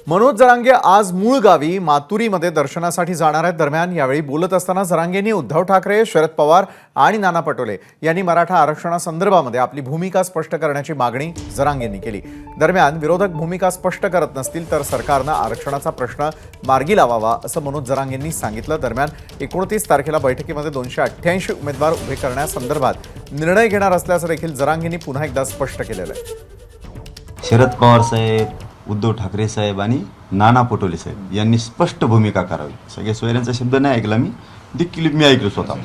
मनोज जरांगे आज मूळ गावी मातुरीमध्ये दर्शनासाठी जाणार आहेत। दरम्यान यावेळी बोलत असताना जरांगेंनी उद्धव ठाकरे, शरद पवार आणि नाना पटोले यांनी मराठा आरक्षणासंदर्भामध्ये आपली भूमिका स्पष्ट करण्याची मागणी जरांगेंनी केली। दरम्यान विरोधक भूमिका स्पष्ट करत नसतील तर सरकारनं आरक्षणाचा प्रश्न मार्गी लावावा असं मनोज जरांगेंनी सांगितलं। दरम्यान 29 तारखेला बैठकीमध्ये 288 उमेदवार उभे करण्यासंदर्भात निर्णय घेणार असल्याचं देखील जरांगेंनी पुन्हा एकदा स्पष्ट केलेलं आहे। शरद पवार साहेब, उद्धव ठाकरे साहेब आणि नाना पटोले साहेब यांनी स्पष्ट भूमिका करावी। सगळे सोयऱ्यांचा शब्द नाही ऐकला मी, देखील मी ऐकलो स्वतः।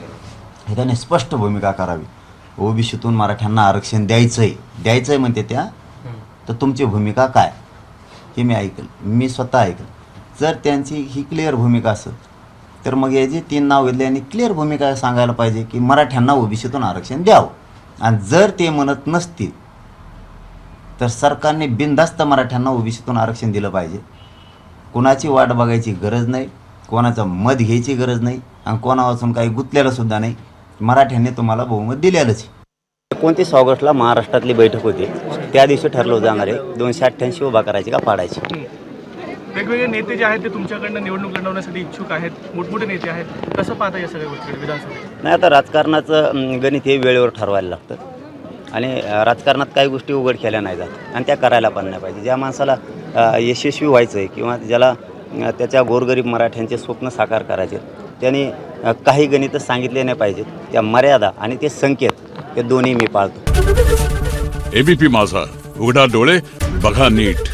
हे त्यांनी स्पष्ट भूमिका करावी। ओबीसीतून मराठ्यांना आरक्षण द्यायचंय म्हणते त्या, तर तुमची भूमिका काय हे मी ऐकलं, मी स्वतः ऐकलं। जर त्यांची ही क्लिअर भूमिका असेल तर मग हे जे 3 नाव घेतले यांनी क्लिअर भूमिका सांगायला पाहिजे की मराठ्यांना ओबीसीतून आरक्षण द्यावं। आणि जर ते म्हणत नसतील तर सरकारने बिनधास्त मराठ्यांना ओबीसीतून आरक्षण दिलं पाहिजे। कोणाची वाट बघायची गरज नाही, कोणाचं मत घ्यायची गरज नाही आणि कोणापासून काही गुंतलेलं सुद्धा नाही। मराठ्यांनी तुम्हाला बहुमत दिलेलंच। 29 ऑगस्टला महाराष्ट्रातली बैठक होती, त्या दिवशी ठरलं जाणार आहे 288 उभा करायची का पाडायची। वेगवेगळे नेते जे आहेत ते तुमच्याकडनं निवडणूक लढवण्यासाठी इच्छुक आहेत, मोठमोठे नेते आहेत, कसं पाहता या सगळ्या गोष्टी विधानसभेत? नाही, आता राजकारणाचं गणित हे वेळेवर ठरवायला लागतं आणि राजकारणात काही गोष्टी उघड केल्या नाही जात आणि त्या करायला पण नाही पाहिजे। ज्या माणसाला यशस्वी व्हायचं आहे किंवा ज्याला त्याच्या गोरगरीब मराठ्यांचे स्वप्न साकार करायचे, त्यांनी काही गणित सांगितले नाही पाहिजेत। त्या मर्यादा आणि ते संकेत हे दोन्ही मी पाळतो। एबीपी माझा, उघडा डोळे बघा नीट।